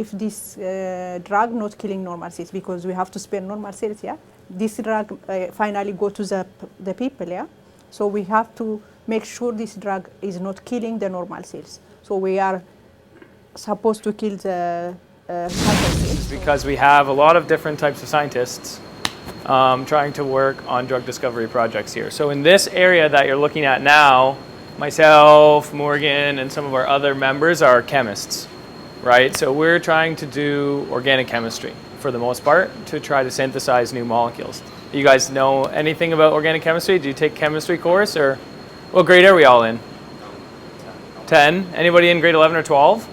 if this drug not killing normal cells, because we have to spare normal cells, yeah. This drug finally go to the people, yeah. So we have to make sure this drug is not killing the normal cells. So we are supposed to kill the cancer cells. Because we have a lot of different types of scientists trying to work on drug discovery projects here. So in this area that you're looking at now, myself, Morgan, and some of our other members are chemists, right? So we're trying to do organic chemistry for the most part to try to synthesize new molecules. You guys know anything about organic chemistry? Do you take chemistry course, or what grade are we all in? 10? Anybody in grade 11 or 12?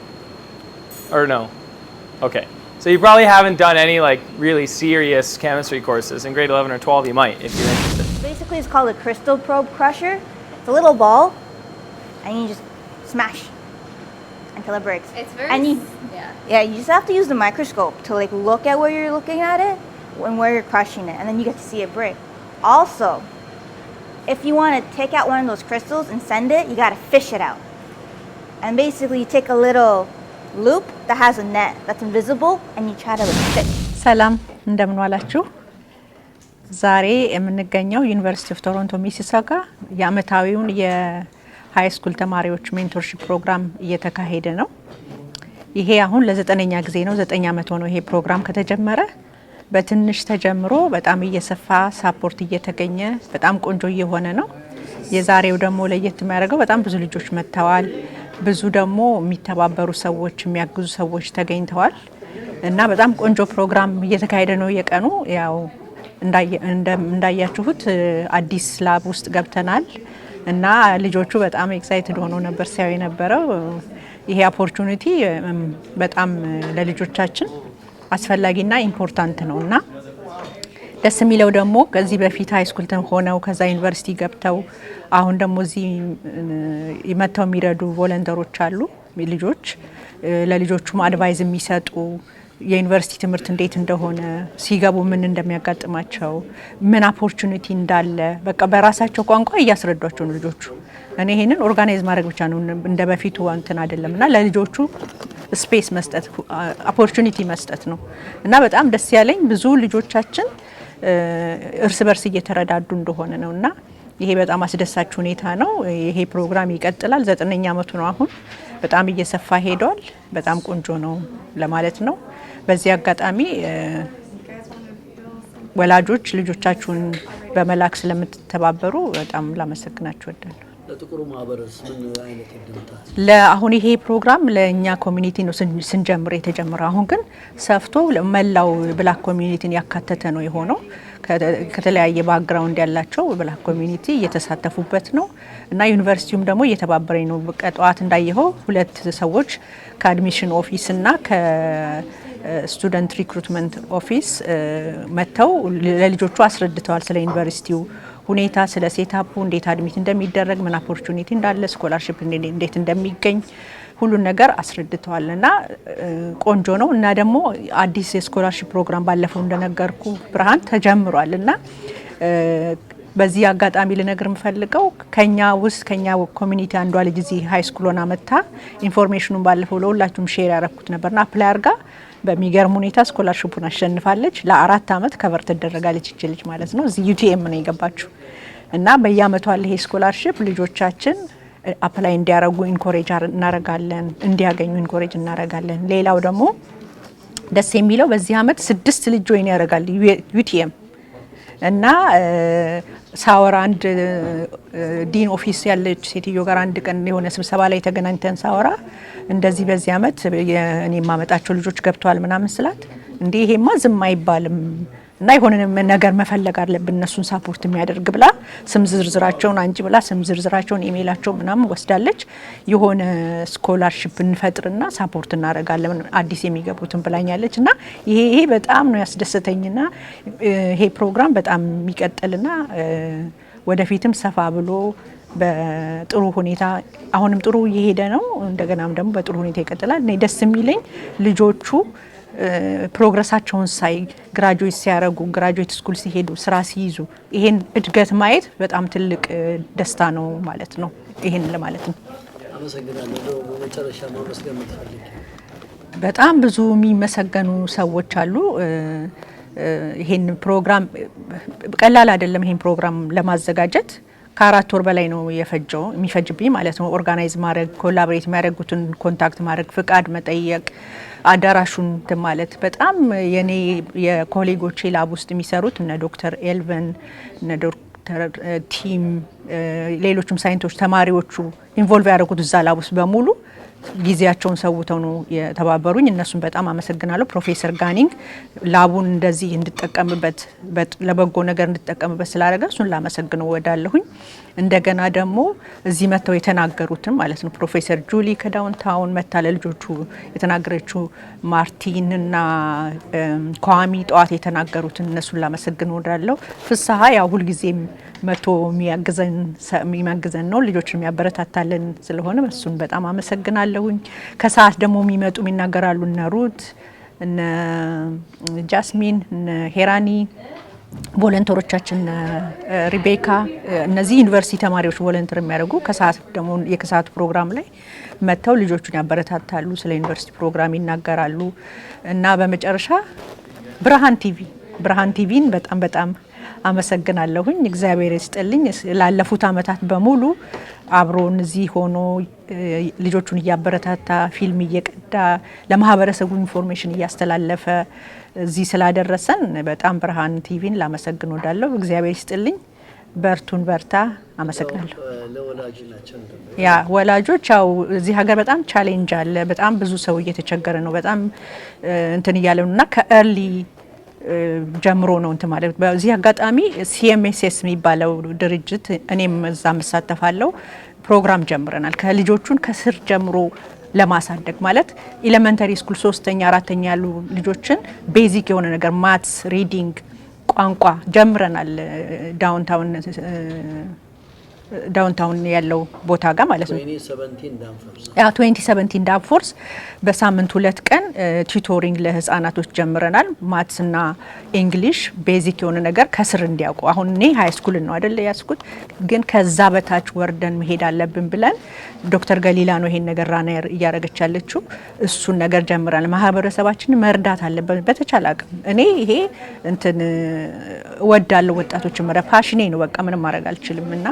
Or no? Okay. So you probably haven't done any like really serious chemistry courses. In grade 11 or 12 you might if you're interested. Basically it's called a crystal probe crusher. It's a little ball and you just smash until it breaks. It's very yeah, you just have to use the microscope to like look at where you're looking at it and where you're crushing it, and then you get to see it break. Also, if you want to take out one of those crystals and send it, you got to fish it out. And basically you take a little loop that has a net that's invisible and you try to like fish. ሰላም እንደምን ዋላችሁ? ዛሬ የምንገኘው ዩኒቨርሲቲ ኦፍ ቶሮንቶ ሚሲሳጋ የአመታዊውን የሃይ ስኩል ተማሪዎች ሜንቶርሺፕ ፕሮግራም እየተካሄደ ነው። ይሄ አሁን ለ9ኛ ጊዜ ነው። 9 አመት ሆኖ ይሄ ፕሮግራም ከተጀመረ በትንሽ ተጀምሮ በጣም እየሰፋ ሳፖርት እየተገኘ በጣም ቆንጆ እየሆነ ነው። የዛሬው ደግሞ ለየት የሚያደርገው በጣም ብዙ ልጆች መጥተዋል። ብዙ ደግሞ የሚተባበሩ ሰዎች የሚያግዙ ሰዎች ተገኝተዋል እና በጣም ቆንጆ ፕሮግራም እየተካሄደ ነው። የቀኑ ያው እንዳያችሁት አዲስ ላብ ውስጥ ገብተናል እና ልጆቹ በጣም ኤክሳይትድ ሆነው ነበር ሲያዩ የነበረው። ይሄ ኦፖርቹኒቲ በጣም ለልጆቻችን አስፈላጊና ኢምፖርታንት ነውና ደስ የሚለው ደግሞ ከዚህ በፊት ሃይ ስኩል ሆነው ከዛ ዩኒቨርሲቲ ገብተው አሁን ደግሞ እዚህ ይመጣው የሚረዱ ቮለንተሮች አሉ። ልጆች ለልጆቹም አድቫይዝ የሚሰጡ የዩኒቨርሲቲ ትምህርት እንዴት እንደሆነ ሲገቡ ምን እንደሚያጋጥማቸው ምን ኦፖርቹኒቲ እንዳለ በቃ በራሳቸው ቋንቋ እያስረዷቸው ነው ልጆቹ። እኔ ይሄንን ኦርጋናይዝ ማድረግ ብቻ ነው እንደበፊቱ እንትን አይደለምና ለልጆቹ ስፔስ መስጠት ኦፖርቹኒቲ መስጠት ነው እና በጣም ደስ ያለኝ ብዙ ልጆቻችን እርስ በርስ እየተረዳዱ እንደሆነ ነውና ይሄ በጣም አስደሳች ሁኔታ ነው። ይሄ ፕሮግራም ይቀጥላል። 9ኛ አመቱ ነው አሁን በጣም እየሰፋ ሄዷል። በጣም ቆንጆ ነው ለማለት ነው። በዚህ አጋጣሚ ወላጆች ልጆቻችሁን በመላክ ስለምትተባበሩ በጣም ላመሰግናችሁ እወዳለሁ። ለጥቁሩ ማህበረሰብ ምን አይነት እንደምታ ለአሁን ይሄ ፕሮግራም ለኛ ኮሚኒቲ ነው ስንጀምር የተጀመረው። አሁን ግን ሰፍቶ ለመላው ብላክ ኮሚኒቲን ያካተተ ነው የሆነው። ከተለያየ ባክግራውንድ ያላቸው ብላክ ኮሚኒቲ እየተሳተፉበት ነው እና ዩኒቨርሲቲውም ደግሞ እየተባበረኝ ነው። በቀጣዋት እንዳየኸው ሁለት ሰዎች ከአድሚሽን ኦፊስ እና ከስቱደንት ሪክሩትመንት ኦፊስ መተው ለልጆቹ አስረድተዋል ስለ ዩኒቨርሲቲው ሁኔታ ስለ ሴታፑ እንዴት አድሚት እንደሚደረግ ምን ኦፖርቹኒቲ እንዳለ ስኮላርሺፕ እንዴት እንደሚገኝ ሁሉ ነገር አስረድተዋልና ቆንጆ ነው እና ደግሞ አዲስ የስኮላርሺፕ ፕሮግራም ባለፈው እንደነገርኩ ብርሃን ተጀምሯልና በዚህ አጋጣሚ ልነግር ምፈልገው ከኛ ኮሚኒቲ አንዷ ልጅ እዚህ ሃይ ስኩል ሆና መጣ ኢንፎርሜሽኑን ባለፈው ለሁላችሁም ሼር ያረኩት ነበርና አፕላይ አርጋ በሚገርም ሁኔታ ስኮላርሺፑን አሸንፋለች። ለ4 አመት ከቨር ተደረጋለች ልጅ ማለት ነው። እዚህ UTM ነው የገባችው እና በየአመቱ አለ ይሄ ስኮላርሺፕ ልጆቻችን አፕላይ እንዲያረጉ ኢንኮሬጅ እናረጋለን እንዲያገኙ ኢንኮሬጅ እናረጋለን። ሌላው ደግሞ ደስ የሚለው በዚህ አመት 6 ልጅ ጆይን ያረጋል UTM እና ሳወራ አንድ ዲን ኦፊስ ያለች ሴትዮ ጋር አንድ ቀን የሆነ ስብሰባ ላይ ተገናኝተን ሳወራ እንደዚህ በዚህ አመት እኔ ማመጣቸው ልጆች ገብተዋል ምናምን ስላት እንዴ ይሄማ ዝም አይባልም እና የሆነ ነገር መፈለግ አለብን እነሱን ሳፖርት የሚያደርግ ብላ ስም ዝርዝራቸውን አንጂ ብላ ስም ዝርዝራቸውን ኢሜይላቸው ምናምን ወስዳለች። የሆነ ስኮላርሺፕ እንፈጥርና ሳፖርት እናረጋለን አዲስ የሚገቡትን ብላኛለች እና ይሄ በጣም ነው ያስደሰተኝና ይሄ ፕሮግራም በጣም የሚቀጥልና ወደፊትም ሰፋ ብሎ በጥሩ ሁኔታ አሁንም ጥሩ እየሄደ ነው። እንደገናም ደግሞ በጥሩ ሁኔታ ይቀጥላል። እኔ ደስ የሚለኝ ልጆቹ ፕሮግረሳቸውን ሳይ ግራጁዌት ሲያረጉ ግራጁዌት ስኩል ሲሄዱ ስራ ሲይዙ ይሄን እድገት ማየት በጣም ትልቅ ደስታ ነው ማለት ነው። ይሄን ለማለት ነው። አመሰግናለሁ። በመጨረሻ ማመስገን የምትፈልጊ? በጣም ብዙ የሚመሰገኑ ሰዎች አሉ። ይሄን ፕሮግራም ቀላል አይደለም። ይሄን ፕሮግራም ለማዘጋጀት ከ4 ወር በላይ ነው የሚፈጅብኝ ማለት ነው። ኦርጋናይዝ ማድረግ፣ ኮላቦሬት የሚያደርጉትን ኮንታክት ማድረግ፣ ፍቃድ መጠየቅ፣ አዳራሹን ማለት በጣም የኔ የኮሌጎቼ ላብ ውስጥ የሚሰሩት እነ ዶክተር ኤልቨን እነ ዶክተር ቲም ሌሎችም ሳይንቶች ተማሪዎቹ ኢንቮልቭ ያደረጉት እዛ ላብ ውስጥ በሙሉ ጊዜያቸውን ሰውተው ነው የተባበሩኝ። እነሱን በጣም አመሰግናለሁ። ፕሮፌሰር ጋኒንግ ላቡን እንደዚህ እንድጠቀምበት ለበጎ ነገር እንድጠቀምበት ስላደረገ እሱን ላመሰግነው ወዳለሁኝ። እንደገና ደግሞ እዚህ መጥተው የተናገሩትን ማለት ነው ፕሮፌሰር ጁሊ ከዳውንታውን መታ ለልጆቹ የተናገረችው ማርቲንና ኳሚ ጠዋት የተናገሩትን እነሱን ላመሰግን ወዳለሁ። ፍስሀ ያው ሁልጊዜም መቶ የሚያግዘን ነው፣ ልጆችን የሚያበረታታልን ስለሆነ እሱን በጣም አመሰግናለሁኝ። ከሰዓት ደግሞ የሚመጡ የሚናገራሉ እነ ሩት እነ ጃስሚን እነ ሄራኒ ቮለንተሮቻችን ሪቤካ እነዚህ ዩኒቨርሲቲ ተማሪዎች ቮለንተር የሚያደርጉ ከሰዓት ደግሞ የከሰዓት ፕሮግራም ላይ መጥተው ልጆቹን ያበረታታሉ፣ ስለ ዩኒቨርሲቲ ፕሮግራም ይናገራሉ። እና በመጨረሻ ብርሃን ቲቪን በጣም አመሰግናለሁኝ። እግዚአብሔር ይስጥልኝ። ላለፉት አመታት በሙሉ አብሮን እዚህ ሆኖ ልጆቹን እያበረታታ ፊልም እየቀዳ ለማህበረሰቡ ኢንፎርሜሽን እያስተላለፈ እዚህ ስላደረሰን በጣም ብርሃን ቲቪን ላመሰግን ወዳለሁ። እግዚአብሔር ይስጥልኝ። በርታ። አመሰግናለሁ። ያ ወላጆች ያው እዚህ ሀገር በጣም ቻሌንጅ አለ። በጣም ብዙ ሰው እየተቸገረ ነው። በጣም እንትን እያለ ነውና ከኤርሊ ጀምሮ ነው እንትን ማለት በዚህ አጋጣሚ ሲኤምኤስኤስ የሚባለው ድርጅት እኔም እዛ መሳተፋለሁ ፕሮግራም ጀምረናል። ከልጆቹን ከስር ጀምሮ ለማሳደግ ማለት ኤሌመንተሪ ስኩል 3ኛ 4ኛ ያሉ ልጆችን ቤዚክ የሆነ ነገር ማትስ፣ ሪዲንግ፣ ቋንቋ ጀምረናል። ዳውንታውን ያለው ቦታ ጋር ማለት ነው። 2017 ዳንፎርስ በሳምንት 2 ቀን ቱቶሪንግ ለህፃናቶች ጀምረናል። ማትስና ኢንግሊሽ ቤዚክ የሆነ ነገር ከስር እንዲያውቁ። አሁን እኔ ሃይ ስኩል ነው አይደል ያስኩት፣ ግን ከዛ በታች ወርደን መሄድ አለብን ብለን ዶክተር ገሊላ ነው ይሄን ነገር ራናየር እያደረገች ያለችው። እሱን ነገር ጀምረናል። ማህበረሰባችንን መርዳት አለበት በተቻለ አቅም። እኔ ይሄ እንትን ወዳለው ወጣቶችን መረ ፓሽኔ ነው። በቃ ምንም ማድረግ አልችልም እና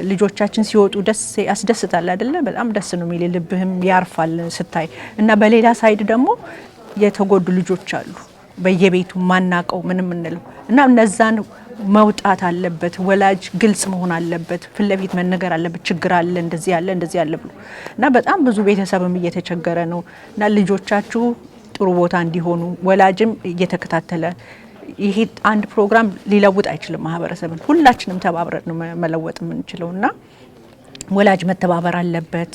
ልጆቻችን ሲወጡ ደስ ያስደስታል አይደለ? በጣም ደስ ነው የሚል ልብህም ያርፋል ስታይ። እና በሌላ ሳይድ ደግሞ የተጎዱ ልጆች አሉ በየቤቱ ማናቀው ምንም እንለው እና እነዛን መውጣት አለበት። ወላጅ ግልጽ መሆን አለበት። ፊት ለፊት መነገር አለበት። ችግር አለ እንደዚህ ያለ ብሎ እና በጣም ብዙ ቤተሰብም እየተቸገረ ነው እና ልጆቻችሁ ጥሩ ቦታ እንዲሆኑ ወላጅም እየተከታተለ ይሄ አንድ ፕሮግራም ሊለውጥ አይችልም ማህበረሰብን። ሁላችንም ተባብረን ነው መለወጥ የምንችለው እና ወላጅ መተባበር አለበት።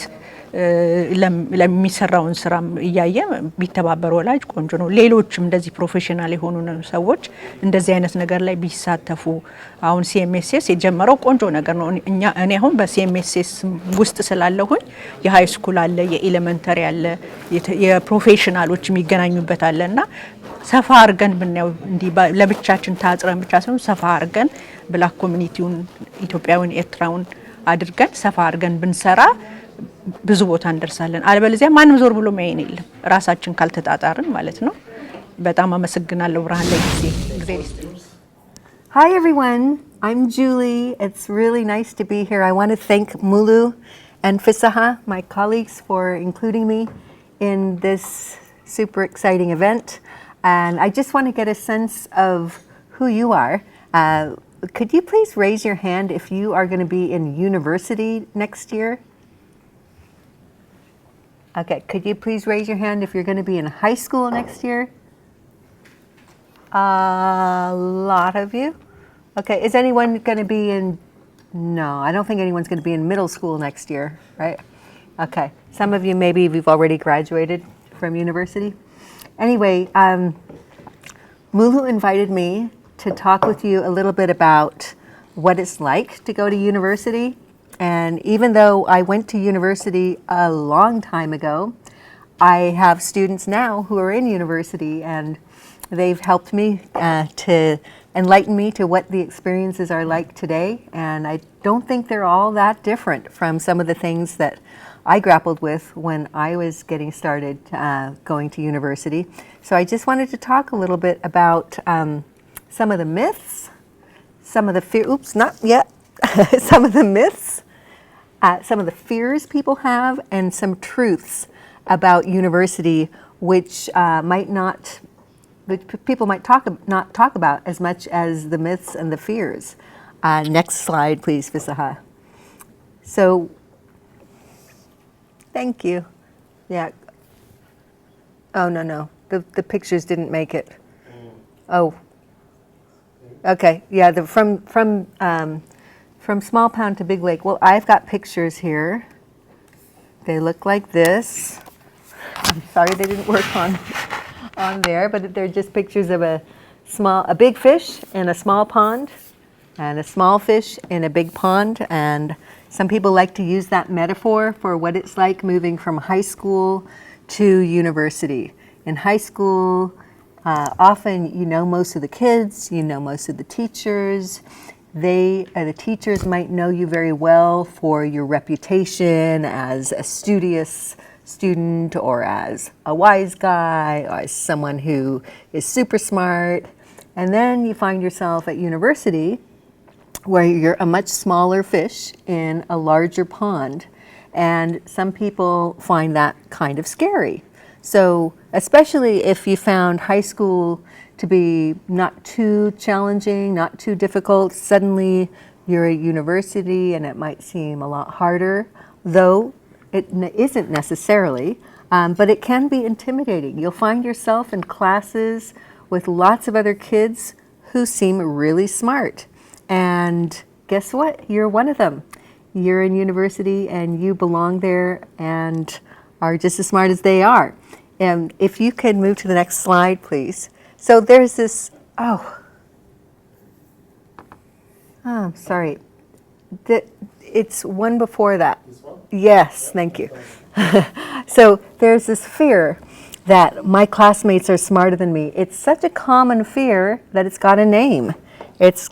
ለሚሰራውን ስራም እያየ ቢተባበር ወላጅ ቆንጆ ነው። ሌሎችም እንደዚህ ፕሮፌሽናል የሆኑ ሰዎች እንደዚህ አይነት ነገር ላይ ቢሳተፉ። አሁን ሲኤምኤስኤስ የጀመረው ቆንጆ ነገር ነው። እኔ አሁን በሲኤምኤስኤስ ውስጥ ስላለሁኝ የሃይ ስኩል አለ፣ የኤሌመንተሪ አለ፣ የፕሮፌሽናሎች የሚገናኙበት አለ እና ሰፋ አርገን ብናየው እንዲህ ለብቻችን ታጽረን ብቻ ሳይሆን ሰፋ አርገን ብላክ ኮሚኒቲውን ኢትዮጵያውን ኤርትራውን አድርገን ሰፋ አርገን ብንሰራ ብዙ ቦታ እንደርሳለን። አለበለዚያ ማንም ዞር ብሎ ማየን የለም ራሳችን ካልተጣጣርን ማለት ነው። በጣም አመሰግናለሁ ብርሃን ለጊዜ Hi everyone, I'm Julie. It's really nice to be here. I want to thank Mulu and Fisaha, my colleagues, for including me in this super exciting event. And I just want to get a sense of who you are. Could you please raise your hand if you are going to be in university next year? Okay, could you please raise your hand if you're going to be in high school next year? A lot of you. Okay, is anyone going to be in, no, I don't think anyone's going to be in middle school next year, right? Okay, some of you maybe you've already graduated from university. Anyway, Mulu invited me to talk with you a little bit about what it's like to go to university. And even though I went to university a long time ago, I have students now who are in university, and they've helped me to enlighten me to what the experiences are like today. And I don't think they're all that different from some of the things that I grappled with when I was getting started going to university. So I just wanted to talk a little bit about some of the myths, some of the some of the myths, some of the fears people have, and some truths about university which people might not talk about as much as the myths and the fears. Next slide, please, Visaha. So, thank you. Yeah. Oh, no. The pictures didn't make it. Oh. Okay. Yeah. From Small Pound to Big Lake. Well, I've got pictures here. They look like this. I'm sorry they didn't work on there, but they're just pictures of a big fish in a small pond, and a small fish in a big pond. And some people like to use that metaphor for what it's like moving from high school to university. In high school, often you know most of the kids, you know most of the teachers. The teachers might know you very well for your reputation as a studious student, or as a wise guy, or as someone who is super smart. And then you find yourself at university where you're a much smaller fish in a larger pond. And some people find that kind of scary. So especially if you found high school to be not too challenging, not too difficult, suddenly you're at university and it might seem a lot harder, though it isn't necessarily, but it can be intimidating. You'll find yourself in classes with lots of other kids who seem really smart. And guess what? You're one of them. You're in university and you belong there and are just as smart as they are. And if you could move to the next slide, please. So there's this, I'm sorry. It's one before that. This one? Yes, thank you. So there's this fear that my classmates are smarter than me. It's such a common fear that it's got a name. It's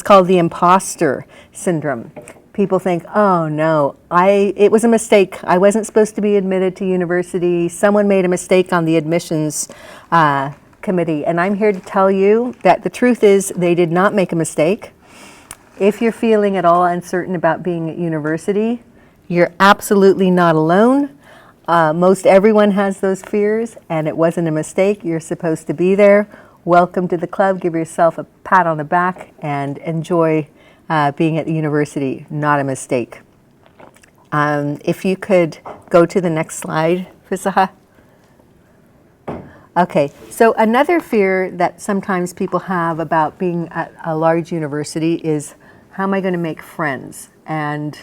called the imposter syndrome. People think, oh no, it was a mistake. I wasn't supposed to be admitted to university. Someone made a mistake on the admissions committee. And I'm here to tell you that the truth is they did not make a mistake. If you're feeling at all uncertain about being at university, you're absolutely not alone. Most everyone has those fears, and it wasn't a mistake. You're supposed to be there. Welcome to the club. Give yourself a pat on the back and enjoy being at the university. Not a mistake. If you could go to the next slide, Fisaha. Okay, so another fear that sometimes people have about being at a large university is, how am I going to make friends? And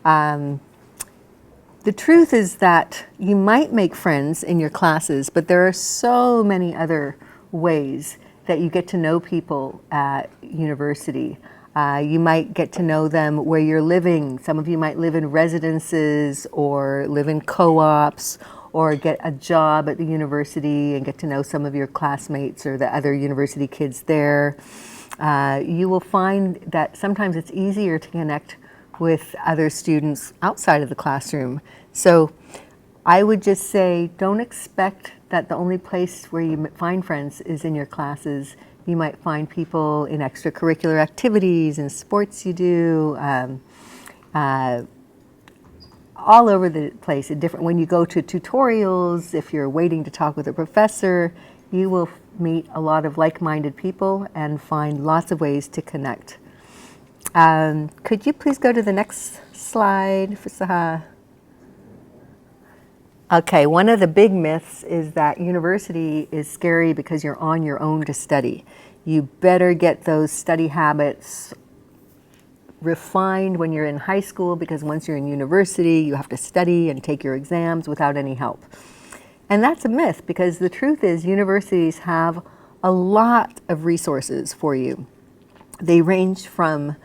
the truth is that you might make friends in your classes, but there are so many other ways that you get to know people at university. You might get to know them where you're living. Some of you might live in residences or live in co-ops or get a job at the university and get to know some of your classmates or the other university kids there. You will find that sometimes it's easier to connect with other students outside of the classroom. So I would just say, don't expect that the only place where you find friends is in your classes. You might find people in extracurricular activities and sports you do, all over the place. When you go to tutorials, if you're waiting to talk with a professor, you will meet a lot of like-minded people and find lots of ways to connect. Could you please go to the next slide, Fisaha? Okay, one of the big myths is that university is scary because you're on your own to study. You better get those study habits refined when you're in high school, because once you're in university, you have to study and take your exams without any help. And that's a myth, because the truth is universities have a lot of resources for you. They range from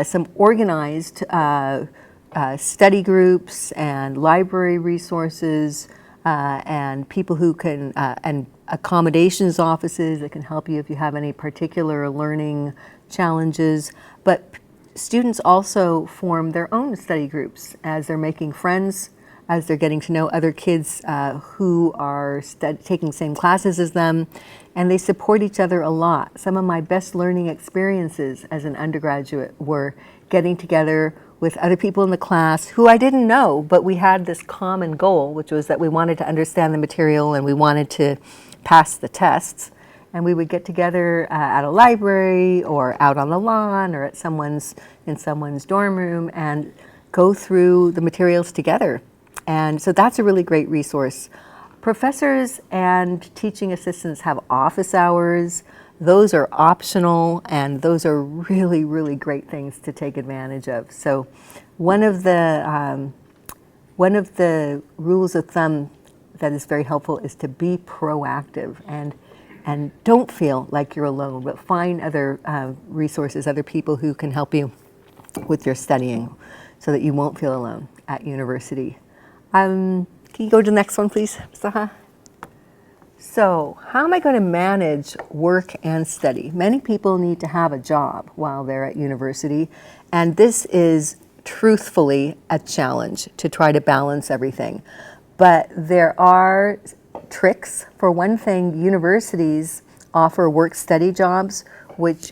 some organized study groups and library resources and people who can, and accommodations offices that can help you if you have any particular learning challenges. But students also form their own study groups as they're making friends as they're getting to know other kids who are taking the same classes as them, and they support each other a lot. Some of my best learning experiences as an undergraduate were getting together with other people in the class who I didn't know, but we had this common goal, which was that we wanted to understand the material and we wanted to pass the tests. And we would get together at a library or out on the lawn or at in someone's dorm room and go through the materials together. And so that's a really great resource. Professors and teaching assistants have office hours. Those are optional, and those are really, really great things to take advantage of. So one of the rules of thumb that is very helpful is to be proactive and don't feel like you're alone, but find other resources, other people who can help you with your studying so that you won't feel alone at university. Can you go to the next one, please, Saha? So, how am I going to manage work and study? Many people need to have a job while they're at university, and this is truthfully a challenge to try to balance everything. But there are tricks. For one thing, universities offer work-study jobs,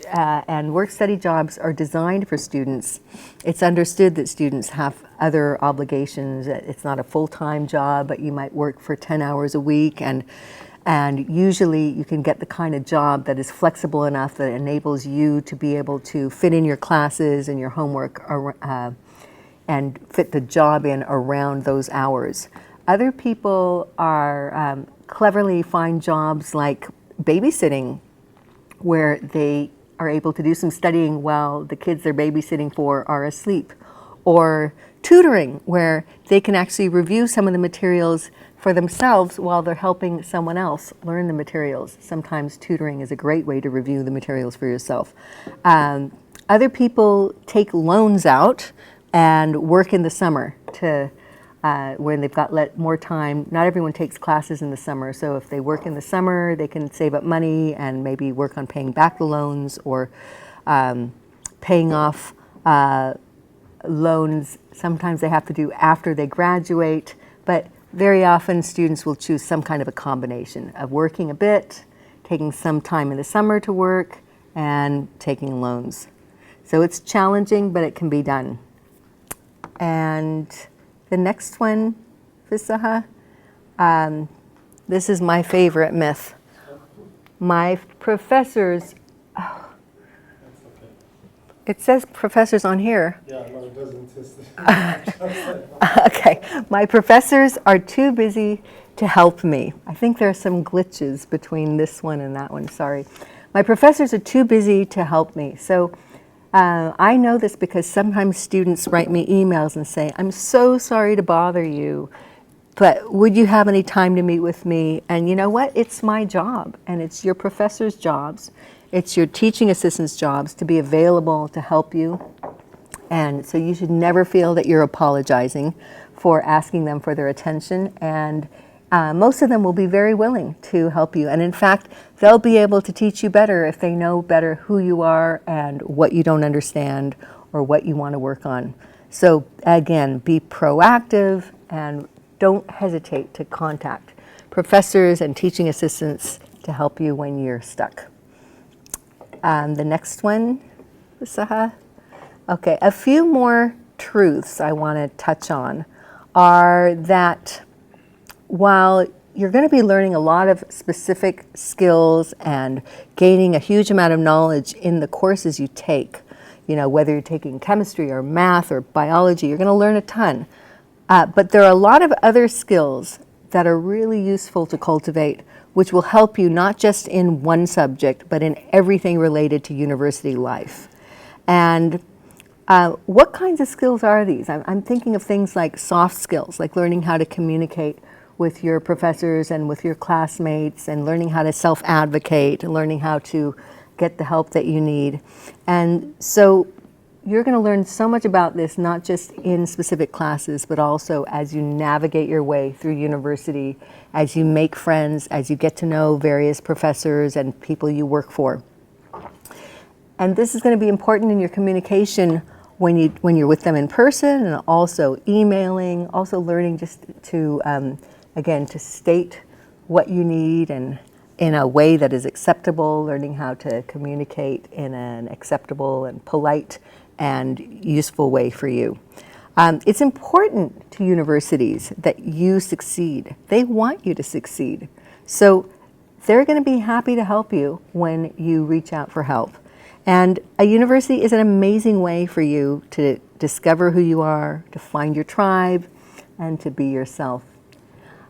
and work-study jobs are designed for students. It's understood that students have other obligations. It's not a full-time job, but you might work for 10 hours a week, and usually you can get the kind of job that is flexible enough that enables you to be able to fit in your classes and your homework and fit the job in around those hours. Other people are cleverly find jobs like babysitting, where they are able to do some studying while the kids they're babysitting for are asleep, or tutoring, where they can actually review some of the materials for themselves while they're helping someone else learn the materials. Sometimes tutoring is a great way to review the materials for yourself. Other people take loans out and work in the summer to when they've got more time. Not everyone takes classes in the summer, so if they work in the summer, they can save up money and maybe work on paying back the loans or paying off loans. Sometimes they have to do after they graduate, but very often students will choose some kind of a combination of working a bit, taking some time in the summer to work, and taking loans. So it's challenging, but it can be done. And the next one, Visaha, this is my favorite myth. My professors, it says professors on here. Yeah, no, it doesn't. Okay, my professors are too busy to help me. I think there are some glitches between this one and that one, sorry. My professors are too busy to help me. So I know this because sometimes students write me emails and say, I'm so sorry to bother you, but would you have any time to meet with me? And you know what? It's my job, and it's your professor's jobs. It's your teaching assistant's jobs to be available to help you. And so you should never feel that you're apologizing for asking them for their attention. And most of them will be very willing to help you. And in fact, they'll be able to teach you better if they know better who you are and what you don't understand or what you want to work on. So again, be proactive and don't hesitate to contact professors and teaching assistants to help you when you're stuck. The next one, Saha. Okay, a few more truths I want to touch on are that while you're going to be learning a lot of specific skills and gaining a huge amount of knowledge in the courses you take, you know, whether you're taking chemistry or math or biology, you're going to learn a ton. But there are a lot of other skills that are really useful to cultivate, which will help you not just in one subject, but in everything related to university life. And what kinds of skills are these? I'm thinking of things like soft skills, like learning how to communicate with your professors and with your classmates, and learning how to self-advocate, and learning how to get the help that you need. And so you're going to learn so much about this, not just in specific classes, but also as you navigate your way through university, as you make friends, as you get to know various professors and people you work for. And this is going to be important in your communication when you're with them in person, and also emailing, also learning just to again to state what you need and in a way that is acceptable, learning how to communicate in an acceptable and polite and useful way for you. It's important to universities that you succeed. They want you to succeed. So they're going to be happy to help you when you reach out for help. And a university is an amazing way for you to discover who you are, to find your tribe, and to be yourself.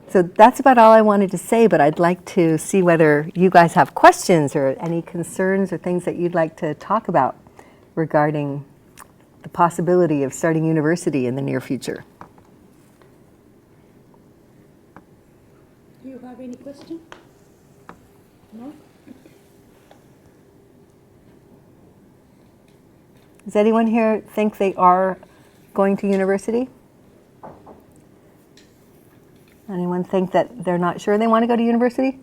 So that's about all I wanted to say, but I'd like to see whether you guys have questions or any concerns or things that you'd like to talk about regarding the possibility of starting university in the near future. Do you have any question? No? Does anyone here think they are going to university? Anyone think that they're not sure they want to go to university?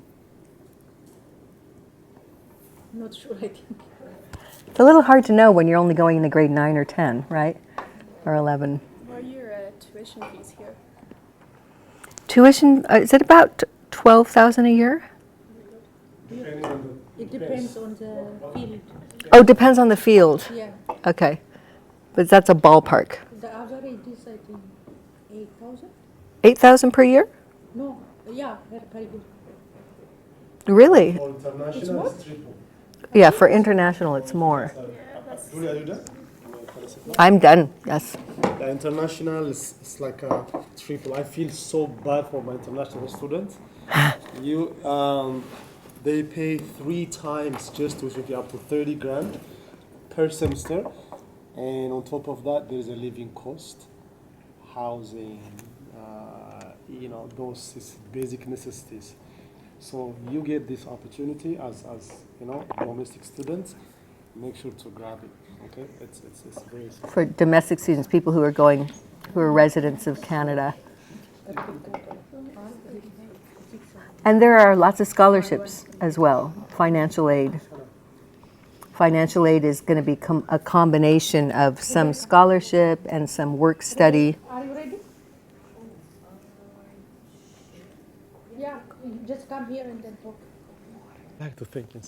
Not sure, I think. It's a little hard to know when you're only going into grade 9 or 10, right? Or 11. What are your tuition fees here? Tuition, is it about 12,000 a year? It depends on the field. Oh, depends on the field. Yeah. Okay. But that's a ballpark. The average is, I think, 8,000? 8,000 per year? No, yeah, very good. Really? For international, it's triple. Yeah, for international it's more. Julia, are you done? I'm done, yes. The international is it's like a triple. I feel so bad for my international students. They pay 3 times just tuition fee, up to 30 grand per semester, and on top of that, there's a living cost, housing, those basic necessities. So you get this opportunity as domestic students. Make sure to grab it. Okay, it's very simple. For domestic students, people who are residents of Canada. And there are lots of scholarships as well, financial aid. Financial aid is going to become a combination of some scholarship and some work study. Are you ready? Yeah, just come here and then talk. I like to think in